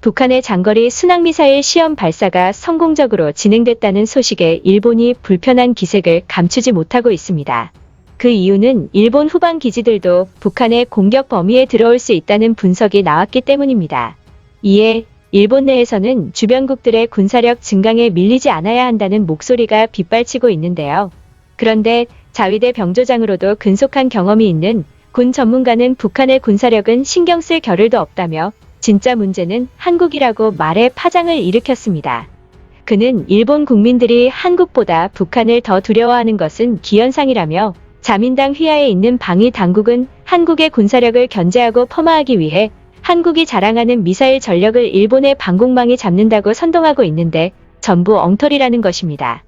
북한의 장거리 순항미사일 시험 발사가 성공적으로 진행됐다는 소식에 일본이 불편한 기색을 감추지 못하고 있습니다. 그 이유는 일본 후방 기지들도 북한의 공격 범위에 들어올 수 있다는 분석이 나왔기 때문입니다. 이에 일본 내에서는 주변국들의 군사력 증강에 밀리지 않아야 한다는 목소리가 빗발치고 있는데요. 그런데 자위대 병조장으로도 근속한 경험이 있는 군 전문가는 북한의 군사력은 신경 쓸 겨를도 없다며 진짜 문제는 한국이라고 말해 파장을 일으켰습니다. 그는 일본 국민들이 한국보다 북한을 더 두려워하는 것은 기현상이라며 자민당 휘하에 있는 방위 당국은 한국의 군사력을 견제하고 폄하하기 위해 한국이 자랑하는 미사일 전력을 일본의 방공망이 잡는다고 선동하고 있는데 전부 엉터리라는 것입니다.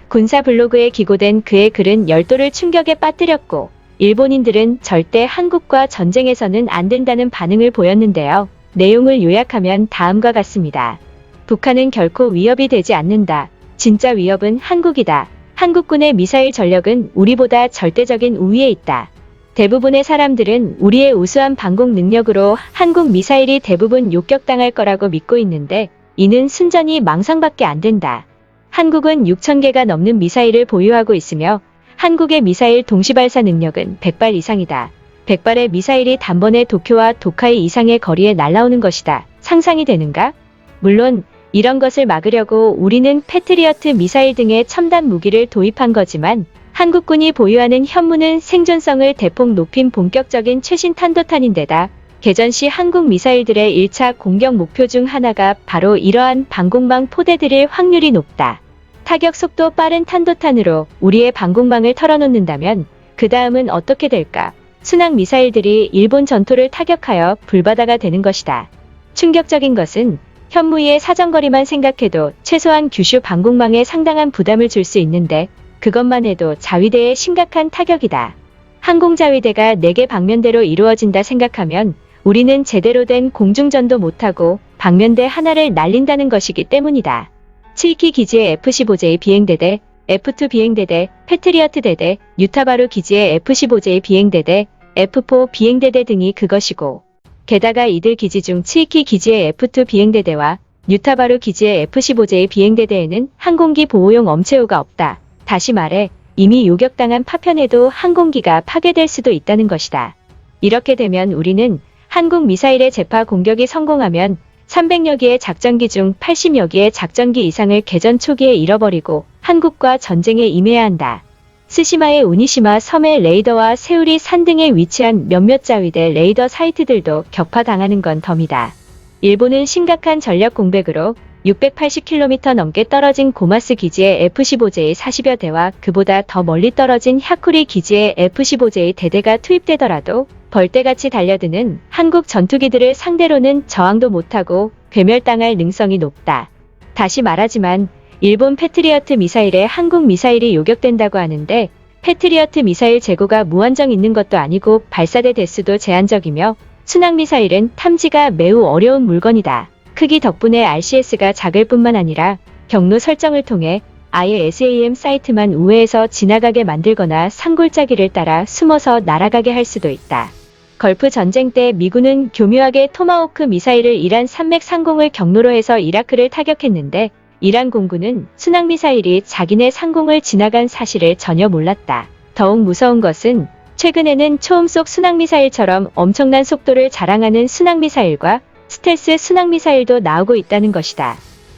군사 블로그에 기고된 그의 글은 열도를 충격에 빠뜨렸고 일본인들은 절대 한국과 전쟁에서는 안 된다는 반응을 보였는데요. 내용을 요약하면 다음과 같습니다. 북한은 결코 위협이 되지 않는다. 진짜 위협은 한국이다. 한국군의 미사일 전력은 우리보다 절대적인 우위에 있다. 대부분의 사람들은 우리의 우수한 방공 능력으로 한국 미사일이 대부분 요격당할 거라고 믿고 있는데 이는 순전히 망상밖에 안 된다. 한국은 6,000개가 넘는 미사일을 보유하고 있으며 한국의 미사일 동시발사 능력은 100발 이상이다. 100발의 미사일이 단번에 도쿄와 도카이 이상의 거리에 날아오는 것이다. 상상이 되는가? 물론 이런 것을 막으려고 우리는 패트리어트 미사일 등의 첨단 무기를 도입한 거지만 한국군이 보유하는 현무는 생존성을 대폭 높인 본격적인 최신 탄도탄인데다 개전 시 한국 미사일들의 1차 공격 목표 중 하나가 바로 이러한 방공망 포대들일 확률이 높다. 타격 속도 빠른 탄도탄으로 우리의 방공망을 털어놓는다면 그 다음은 어떻게 될까? 순항 미사일들이 일본 전토를 타격하여 불바다가 되는 것이다. 충격적인 것은 현무의 사정거리만 생각해도 최소한 규슈 방공망에 상당한 부담을 줄 수 있는데 그것만 해도 자위대에 심각한 타격이다. 항공자위대가 4개 방면대로 이루어진다 생각하면 우리는 제대로 된 공중전도 못하고 방면대 하나를 날린다는 것이기 때문이다. 7기 기지의 F-15J 비행대대, F-2 비행대대, 패트리어트 대대, 유타바루 기지의 F-15J 비행대대, F-4 비행대대 등이 그것이고 게다가 이들 기지 중 7기 기지의 F-2 비행대대와 유타바루 기지의 F-15J 비행대대에는 항공기 보호용 엄체우가 없다. 다시 말해 이미 요격당한 파편에도 항공기가 파괴될 수도 있다는 것이다. 이렇게 되면 우리는 한국 미사일의 재파 공격이 성공하면 300여 기의 작전기 중 80여 기의 작전기 이상을 개전 초기에 잃어버리고 한국과 전쟁에 임해야 한다. 스시마의 우니시마 섬의 레이더와 세우리 산 등에 위치한 몇몇 자위대 레이더 사이트들도 격파당하는 건 덤이다. 일본은 심각한 전력 공백으로 680km 넘게 떨어진 고마스 기지의 F-15J 40여 대와 그보다 더 멀리 떨어진 야쿠리 기지의 F-15J 대대가 투입되더라도 벌떼같이 달려드는 한국 전투기들을 상대로는 저항도 못하고 괴멸당할 능성이 높다. 다시 말하지만 일본 패트리어트 미사일에 한국 미사일이 요격된다고 하는데 패트리어트 미사일 재고가 무한정 있는 것도 아니고 발사대 대수도 제한적이며 순항미사일은 탐지가 매우 어려운 물건이다. 크기 덕분에 RCS가 작을 뿐만 아니라 경로 설정을 통해 아예 SAM 사이트만 우회해서 지나가게 만들거나 산골짜기를 따라 숨어서 날아가게 할 수도 있다. 걸프 전쟁 때 미군은 교묘하게 토마호크 미사일을 이란 산맥 상공을 경로로 해서 이라크를 타격했는데 이란 공군은 순항미사일이 자기네 상공을 지나간 사실을 전혀 몰랐다. 더욱 무서운 것은 최근에는 초음속 순항미사일처럼 엄청난 속도를 자랑하는 순항미사일과 스텔스 순항미사일도 나오고 있다는 것이다.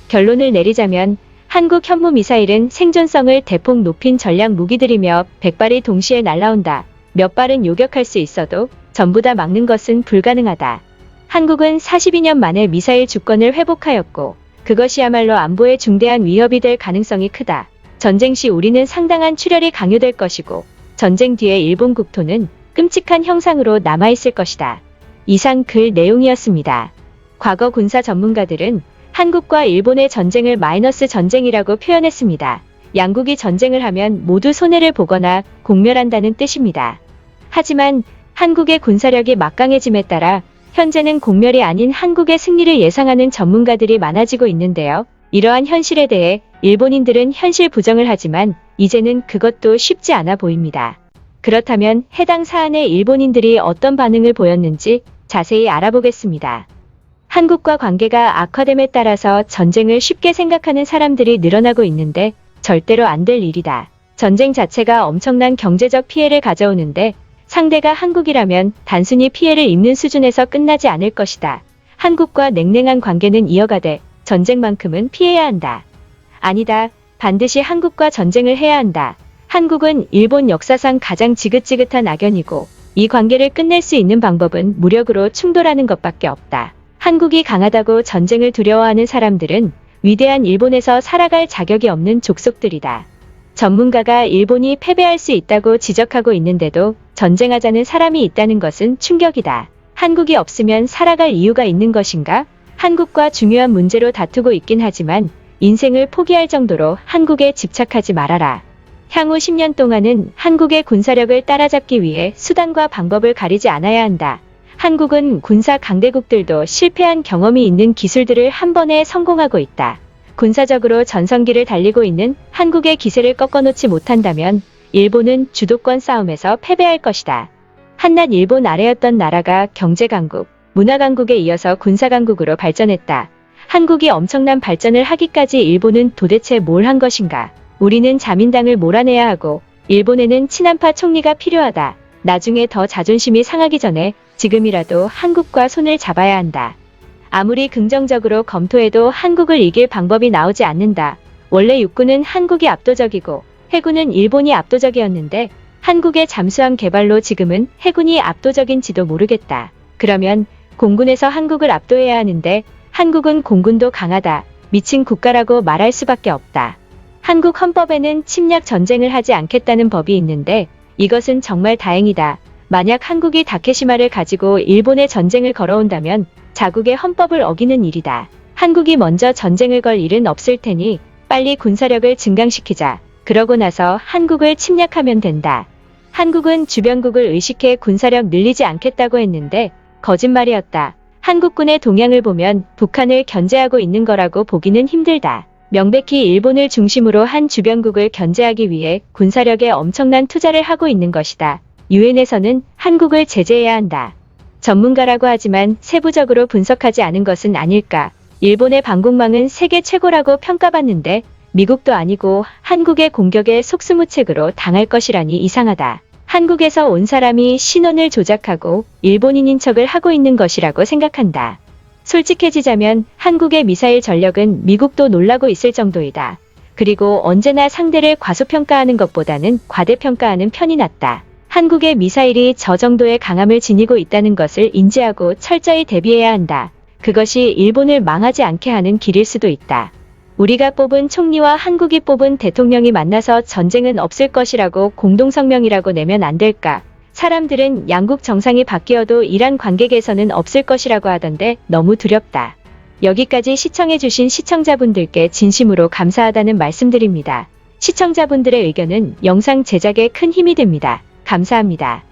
결론을 내리자면 한국 현무 미사일은 생존성을 대폭 높인 전략 무기들이며 100발이 동시에 날아온다. 몇 발은 요격할 수 있어도 전부 다 막는 것은 불가능하다. 한국은 42년 만에 미사일 주권을 회복하였고 그것이야말로 안보에 중대한 위협이 될 가능성이 크다. 전쟁 시 우리는 상당한 출혈이 강요될 것이고 전쟁 뒤에 일본 국토는 끔찍한 형상으로 남아있을 것이다. 이상 글 내용이었습니다. 과거 군사 전문가들은 한국과 일본의 전쟁을 마이너스 전쟁이라고 표현했습니다. 양국이 전쟁을 하면 모두 손해를 보거나 공멸한다는 뜻입니다. 하지만 한국의 군사력이 막강해짐에 따라 현재는 공멸이 아닌 한국의 승리를 예상하는 전문가들이 많아지고 있는데요. 이러한 현실에 대해 일본인들은 현실 부정을 하지만 이제는 그것도 쉽지 않아 보입니다. 그렇다면 해당 사안에 일본인들이 어떤 반응을 보였는지 자세히 알아보겠습니다. 한국과 관계가 악화됨에 따라서 전쟁을 쉽게 생각하는 사람들이 늘어나고 있는데 절대로 안 될 일이다. 전쟁 자체가 엄청난 경제적 피해를 가져오는데 상대가 한국이라면 단순히 피해를 입는 수준에서 끝나지 않을 것이다. 한국과 냉랭한 관계는 이어가되 전쟁만큼은 피해야 한다. 아니다. 반드시 한국과 전쟁을 해야 한다. 한국은 일본 역사상 가장 지긋지긋한 악연이고 이 관계를 끝낼 수 있는 방법은 무력으로 충돌하는 것밖에 없다. 한국이 강하다고 전쟁을 두려워하는 사람들은 위대한 일본에서 살아갈 자격이 없는 족속들이다. 전문가가 일본이 패배할 수 있다고 지적하고 있는데도 전쟁하자는 사람이 있다는 것은 충격이다. 한국이 없으면 살아갈 이유가 있는 것인가? 한국과 중요한 문제로 다투고 있긴 하지만 인생을 포기할 정도로 한국에 집착하지 말아라. 향후 10년 동안은 한국의 군사력을 따라잡기 위해 수단과 방법을 가리지 않아야 한다. 한국은 군사 강대국들도 실패한 경험이 있는 기술들을 한 번에 성공하고 있다. 군사적으로 전성기를 달리고 있는 한국의 기세를 꺾어놓지 못한다면 일본은 주도권 싸움에서 패배할 것이다. 한낱 일본 아래였던 나라가 경제강국, 문화강국에 이어서 군사강국으로 발전했다. 한국이 엄청난 발전을 하기까지 일본은 도대체 뭘 한 것인가? 우리는 자민당을 몰아내야 하고 일본에는 친한파 총리가 필요하다. 나중에 더 자존심이 상하기 전에 지금이라도 한국과 손을 잡아야 한다. 아무리 긍정적으로 검토해도 한국을 이길 방법이 나오지 않는다. 원래 육군은 한국이 압도적이고 해군은 일본이 압도적이었는데 한국의 잠수함 개발로 지금은 해군이 압도적인지도 모르겠다. 그러면 공군에서 한국을 압도해야 하는데 한국은 공군도 강하다. 미친 국가라고 말할 수밖에 없다. 한국 헌법에는 침략 전쟁을 하지 않겠다는 법이 있는데 이것은 정말 다행이다. 만약 한국이 다케시마를 가지고 일본에 전쟁을 걸어온다면 자국의 헌법을 어기는 일이다. 한국이 먼저 전쟁을 걸 일은 없을 테니 빨리 군사력을 증강시키자. 그러고 나서 한국을 침략하면 된다. 한국은 주변국을 의식해 군사력 늘리지 않겠다고 했는데 거짓말이었다. 한국군의 동향을 보면 북한을 견제하고 있는 거라고 보기는 힘들다. 명백히 일본을 중심으로 한 주변국을 견제하기 위해 군사력에 엄청난 투자를 하고 있는 것이다. 유엔에서는 한국을 제재해야 한다. 전문가라고 하지만 세부적으로 분석하지 않은 것은 아닐까. 일본의 방공망은 세계 최고라고 평가받는데 미국도 아니고 한국의 공격에 속수무책으로 당할 것이라니 이상하다. 한국에서 온 사람이 신원을 조작하고 일본인인 척을 하고 있는 것이라고 생각한다. 솔직해지자면 한국의 미사일 전력은 미국도 놀라고 있을 정도이다. 그리고 언제나 상대를 과소평가하는 것보다는 과대평가하는 편이 낫다. 한국의 미사일이 저 정도의 강함을 지니고 있다는 것을 인지하고 철저히 대비해야 한다. 그것이 일본을 망하지 않게 하는 길일 수도 있다. 우리가 뽑은 총리와 한국이 뽑은 대통령이 만나서 전쟁은 없을 것이라고 공동성명이라고 내면 안 될까? 사람들은 양국 정상이 바뀌어도 이란 관계 개선은 없을 것이라고 하던데 너무 두렵다. 여기까지 시청해주신 시청자분들께 진심으로 감사하다는 말씀드립니다. 시청자분들의 의견은 영상 제작에 큰 힘이 됩니다. 감사합니다.